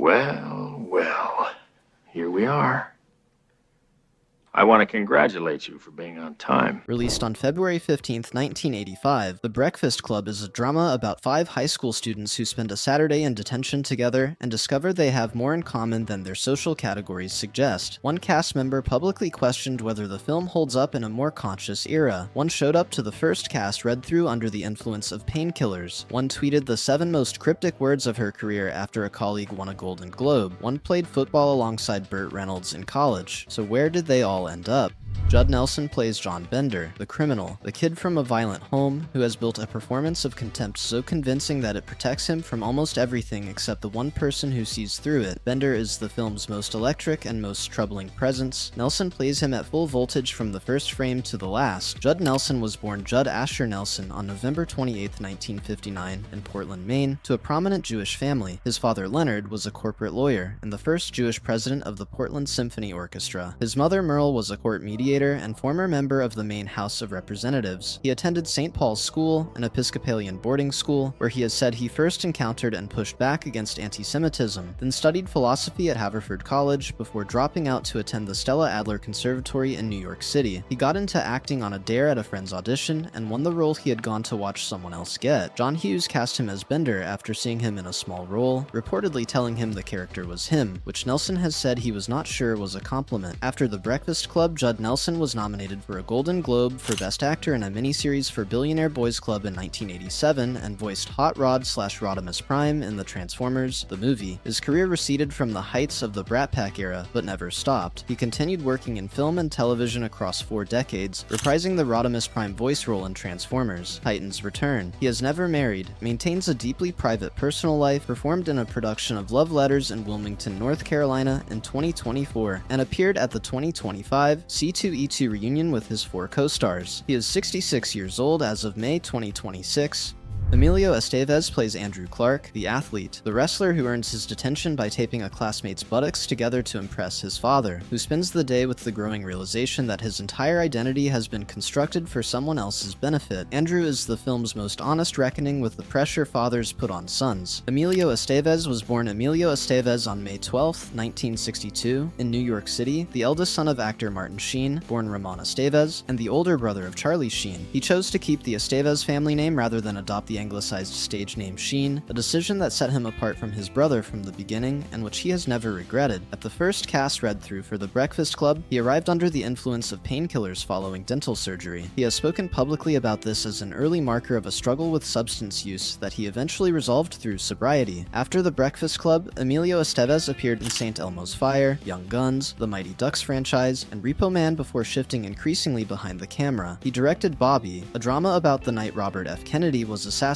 Well, here we are. I want to congratulate you for being on time. Released on February 15th, 1985, The Breakfast Club is a drama about 5 high school students who spend a Saturday in detention together and discover they have more in common than their social categories suggest. One cast member publicly questioned whether the film holds up in a more conscious era. One showed up to the first cast read-through under the influence of painkillers. One tweeted the 7 most cryptic words of her career after a colleague won a Golden Globe. One played football alongside Burt Reynolds in college. So where did they all end up? Judd Nelson plays John Bender, the criminal, the kid from a violent home who has built a performance of contempt so convincing that it protects him from almost everything except the one person who sees through it. Bender is the film's most electric and most troubling presence. Nelson plays him at full voltage from the first frame to the last. Judd Nelson was born Judd Asher Nelson on November 28, 1959, in Portland, Maine, to a prominent Jewish family. His father Leonard was a corporate lawyer and the first Jewish president of the Portland Symphony Orchestra. His mother Merle was a court mediator and former member of the Maine House of Representatives. He attended St. Paul's School, an Episcopalian boarding school, where he has said he first encountered and pushed back against anti-Semitism, then studied philosophy at Haverford College before dropping out to attend the Stella Adler Conservatory in New York City. He got into acting on a dare at a friend's audition and won the role he had gone to watch someone else get. John Hughes cast him as Bender after seeing him in a small role, reportedly telling him the character was him, which Nelson has said he was not sure was a compliment. After The Breakfast Club, Judd Nelson was nominated for a Golden Globe for Best Actor in a miniseries for Billionaire Boys Club in 1987 and voiced Hot Rod/Rodimus Prime in the Transformers, the movie. His career receded from the heights of the Brat Pack era, but never stopped. He continued working in film and television across 4 decades, reprising the Rodimus Prime voice role in Transformers: Titan's Return. He has never married, maintains a deeply private personal life, performed in a production of Love Letters in Wilmington, North Carolina in 2024, and appeared at the 2025 C2E2 reunion with his 4 co-stars. He is 66 years old as of May 2026. Emilio Estevez plays Andrew Clark, the athlete, the wrestler who earns his detention by taping a classmate's buttocks together to impress his father, who spends the day with the growing realization that his entire identity has been constructed for someone else's benefit. Andrew is the film's most honest reckoning with the pressure fathers put on sons. Emilio Estevez was born Emilio Estevez on May 12, 1962, in New York City, the eldest son of actor Martin Sheen, born Ramon Estevez, and the older brother of Charlie Sheen. He chose to keep the Estevez family name rather than adopt the anglicized stage name Sheen, a decision that set him apart from his brother from the beginning and which he has never regretted. At the first cast read-through for The Breakfast Club, he arrived under the influence of painkillers following dental surgery. He has spoken publicly about this as an early marker of a struggle with substance use that he eventually resolved through sobriety. After The Breakfast Club, Emilio Estevez appeared in St. Elmo's Fire, Young Guns, the Mighty Ducks franchise, and Repo Man before shifting increasingly behind the camera. He directed Bobby, a drama about the night Robert F. Kennedy was assassinated,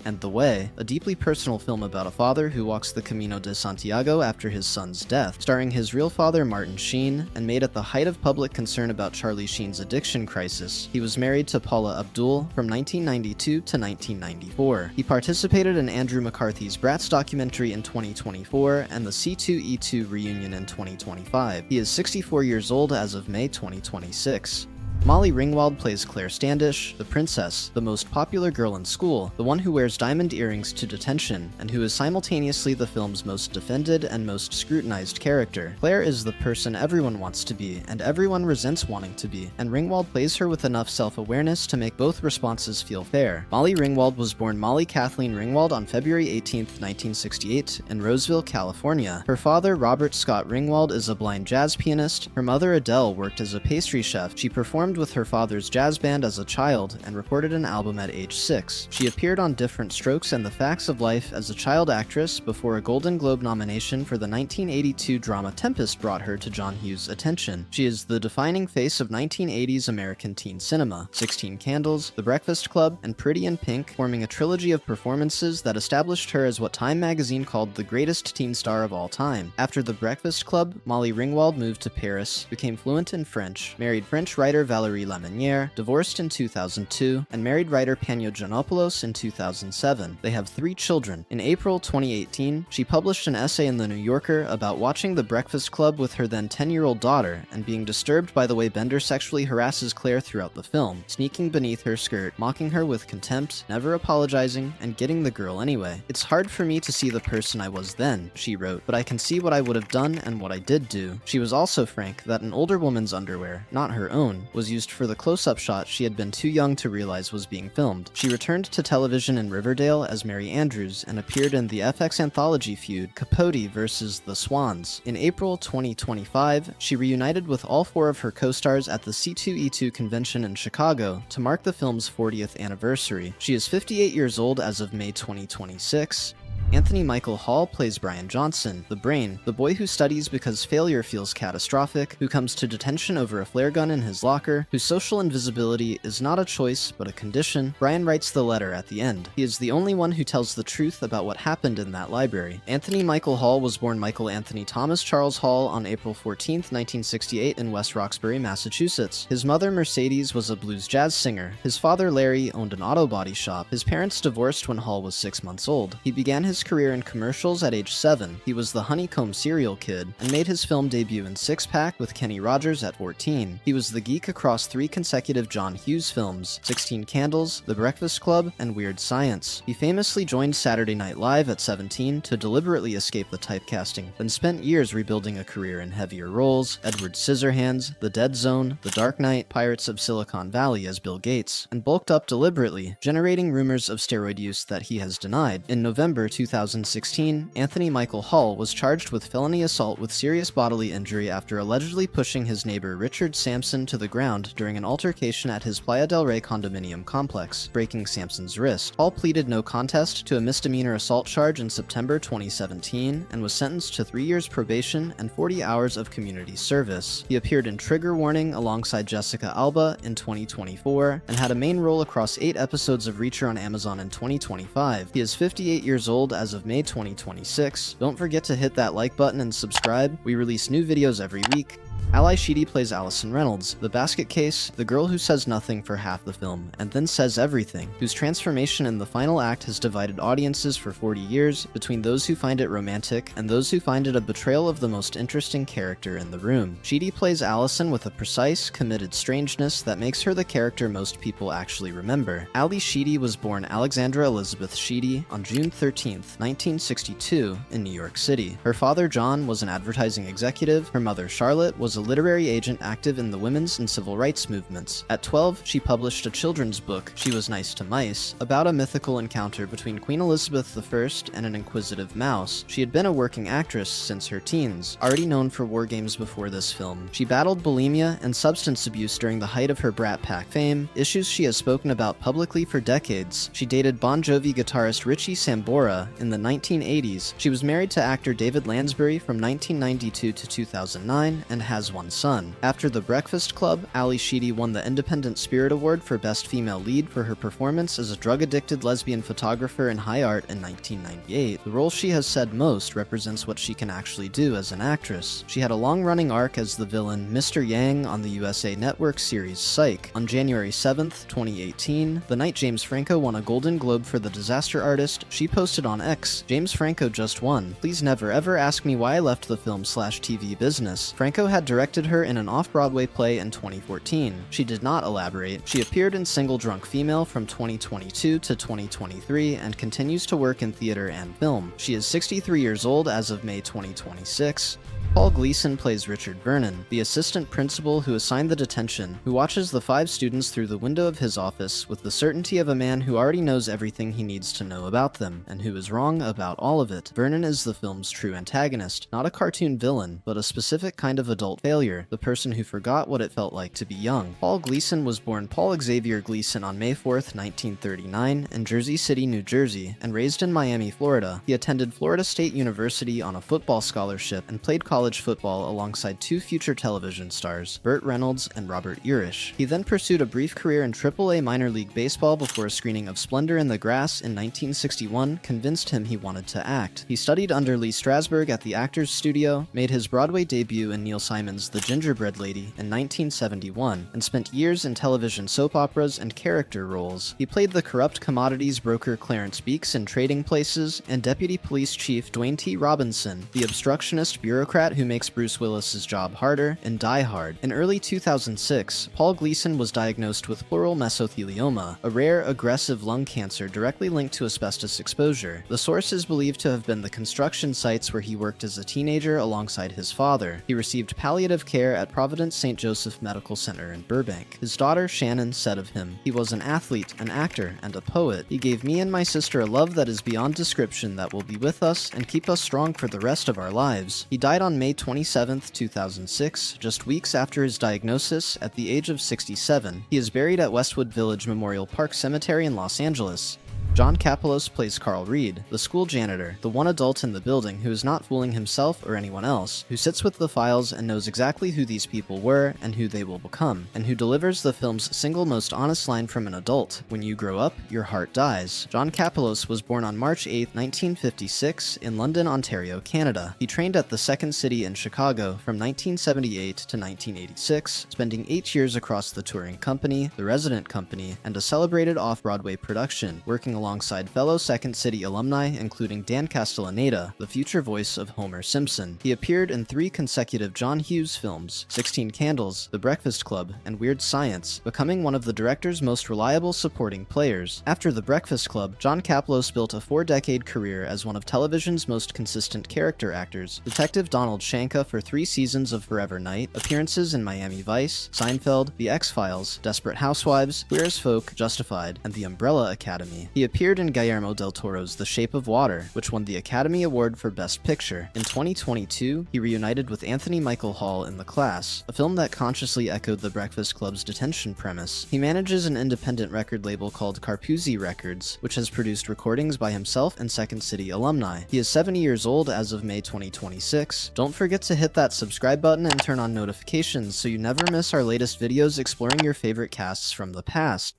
and The Way, a deeply personal film about a father who walks the Camino de Santiago after his son's death, starring his real father Martin Sheen, and made at the height of public concern about Charlie Sheen's addiction crisis. He was married to Paula Abdul from 1992 to 1994. He participated in Andrew McCarthy's Bratz documentary in 2024 and the C2E2 reunion in 2025. He is 64 years old as of May 2026. Molly Ringwald plays Claire Standish, the princess, the most popular girl in school, the one who wears diamond earrings to detention, and who is simultaneously the film's most defended and most scrutinized character. Claire is the person everyone wants to be, and everyone resents wanting to be, and Ringwald plays her with enough self-awareness to make both responses feel fair. Molly Ringwald was born Molly Kathleen Ringwald on February 18, 1968, in Roseville, California. Her father, Robert Scott Ringwald, is a blind jazz pianist. Her mother, Adele, worked as a pastry chef. She performed with her father's jazz band as a child and recorded an album at age 6. She appeared on Different Strokes and The Facts of Life as a child actress before a Golden Globe nomination for the 1982 drama Tempest brought her to John Hughes' attention. She is the defining face of 1980s American teen cinema. 16 Candles, The Breakfast Club, and Pretty in Pink, forming a trilogy of performances that established her as what Time magazine called the greatest teen star of all time. After The Breakfast Club, Molly Ringwald moved to Paris, became fluent in French, married French writer Valérie Valerie Lemonnier, divorced in 2002, and married writer Panagiannopoulos in 2007. They have 3 children. In April 2018, she published an essay in The New Yorker about watching The Breakfast Club with her then 10-year-old daughter and being disturbed by the way Bender sexually harasses Claire throughout the film, sneaking beneath her skirt, mocking her with contempt, never apologizing, and getting the girl anyway. "It's hard for me to see the person I was then," she wrote, "but I can see what I would have done and what I did do." She was also frank that an older woman's underwear, not her own, was used for the close-up shot she had been too young to realize was being filmed. She returned to television in Riverdale as Mary Andrews and appeared in the FX anthology feud Capote vs. The Swans. In April 2025, she reunited with all 4 of her co-stars at the C2E2 convention in Chicago to mark the film's 40th anniversary. She is 58 years old as of May 2026. Anthony Michael Hall plays Brian Johnson, the Brain, the boy who studies because failure feels catastrophic, who comes to detention over a flare gun in his locker, whose social invisibility is not a choice but a condition. Brian writes the letter at the end. He is the only one who tells the truth about what happened in that library. Anthony Michael Hall was born Michael Anthony Thomas Charles Hall on April 14, 1968 in West Roxbury, Massachusetts. His mother, Mercedes, was a blues jazz singer. His father, Larry, owned an auto body shop. His parents divorced when Hall was 6 months old. He began his career in commercials at age 7. He was the Honeycomb cereal kid, and made his film debut in Six Pack with Kenny Rogers at 14. He was the geek across 3 consecutive John Hughes films, 16 Candles, The Breakfast Club, and Weird Science. He famously joined Saturday Night Live at 17 to deliberately escape the typecasting, then spent years rebuilding a career in heavier roles, Edward Scissorhands, The Dead Zone, The Dark Knight, Pirates of Silicon Valley as Bill Gates, and bulked up deliberately, generating rumors of steroid use that he has denied. In November 2016, Anthony Michael Hall was charged with felony assault with serious bodily injury after allegedly pushing his neighbor Richard Sampson to the ground during an altercation at his Playa del Rey condominium complex, breaking Sampson's wrist. Hall pleaded no contest to a misdemeanor assault charge in September 2017 and was sentenced to 3 years probation and 40 hours of community service. He appeared in Trigger Warning alongside Jessica Alba in 2024 and had a main role across 8 episodes of Reacher on Amazon in 2025. He is 58 years old as of May 2026. Don't forget to hit that like button and subscribe. We release new videos every week. Ally Sheedy plays Allison Reynolds, the basket case, the girl who says nothing for half the film, and then says everything, whose transformation in the final act has divided audiences for 40 years between those who find it romantic and those who find it a betrayal of the most interesting character in the room. Sheedy plays Allison with a precise, committed strangeness that makes her the character most people actually remember. Ally Sheedy was born Alexandra Elizabeth Sheedy on June 13, 1962, in New York City. Her father, John, was an advertising executive. Her mother, Charlotte, was a literary agent active in the women's and civil rights movements. At 12, she published a children's book, She Was Nice to Mice, about a mythical encounter between Queen Elizabeth I and an inquisitive mouse. She had been a working actress since her teens, already known for war games before this film. She battled bulimia and substance abuse during the height of her Brat Pack fame, issues she has spoken about publicly for decades. She dated Bon Jovi guitarist Richie Sambora in the 1980s. She was married to actor David Lansbury from 1992 to 2009 and has one son. After The Breakfast Club, Ally Sheedy won the Independent Spirit Award for Best Female Lead for her performance as a drug-addicted lesbian photographer in High Art in 1998. The role she has said most represents what she can actually do as an actress. She had a long-running arc as the villain Mr. Yang on the USA Network series Psych. On January 7th, 2018, the night James Franco won a Golden Globe for The Disaster Artist, she posted on X, "James Franco just won. Please never ever ask me why I left the film/TV business. Franco had directed her in an off-Broadway play in 2014. She did not elaborate. She appeared in Single Drunk Female from 2022 to 2023 and continues to work in theater and film. She is 63 years old as of May 2026. Paul Gleason plays Richard Vernon, the assistant principal who assigned the detention, who watches the 5 students through the window of his office with the certainty of a man who already knows everything he needs to know about them, and who is wrong about all of it. Vernon is the film's true antagonist, not a cartoon villain, but a specific kind of adult failure, the person who forgot what it felt like to be young. Paul Gleason was born Paul Xavier Gleason on May 4th, 1939, in Jersey City, New Jersey, and raised in Miami, Florida. He attended Florida State University on a football scholarship and played college college football alongside two future television stars, Burt Reynolds and Robert Urich. He then pursued a brief career in AAA minor league baseball before a screening of Splendor in the Grass in 1961 convinced him he wanted to act. He studied under Lee Strasberg at the Actors Studio, made his Broadway debut in Neil Simon's The Gingerbread Lady in 1971, and spent years in television soap operas and character roles. He played the corrupt commodities broker Clarence Beeks in Trading Places, and Deputy Police Chief Dwayne T. Robinson, the obstructionist bureaucrat who makes Bruce Willis's job harder, in Die Hard. In early 2006, Paul Gleason was diagnosed with pleural mesothelioma, a rare, aggressive lung cancer directly linked to asbestos exposure. The source is believed to have been the construction sites where he worked as a teenager alongside his father. He received palliative care at Providence St. Joseph Medical Center in Burbank. His daughter Shannon said of him, "He was an athlete, an actor, and a poet. He gave me and my sister a love that is beyond description that will be with us and keep us strong for the rest of our lives." He died on May 27, 2006, just weeks after his diagnosis at the age of 67. He is buried at Westwood Village Memorial Park Cemetery in Los Angeles. John Kapelos plays Carl Reed, the school janitor, the one adult in the building who is not fooling himself or anyone else, who sits with the files and knows exactly who these people were and who they will become, and who delivers the film's single most honest line from an adult: "When you grow up, your heart dies." John Kapelos was born on March 8, 1956, in London, Ontario, Canada. He trained at the Second City in Chicago from 1978 to 1986, spending 8 years across the touring company, the resident company, and a celebrated off-Broadway production, working alongside fellow Second City alumni including Dan Castellaneta, the future voice of Homer Simpson. He appeared in 3 consecutive John Hughes films, 16 Candles, The Breakfast Club, and Weird Science, becoming one of the director's most reliable supporting players. After The Breakfast Club, John Kapelos built a 4-decade career as one of television's most consistent character actors. Detective Donald Shanka for 3 seasons of Forever Knight, appearances in Miami Vice, Seinfeld, The X-Files, Desperate Housewives, Queer as Folk, Justified, and The Umbrella Academy. He appeared in Guillermo del Toro's The Shape of Water, which won the Academy Award for Best Picture. In 2022, he reunited with Anthony Michael Hall in The Class, a film that consciously echoed The Breakfast Club's detention premise. He manages an independent record label called Carpuzzi Records, which has produced recordings by himself and Second City alumni. He is 70 years old as of May 2026. Don't forget to hit that subscribe button and turn on notifications so you never miss our latest videos exploring your favorite casts from the past.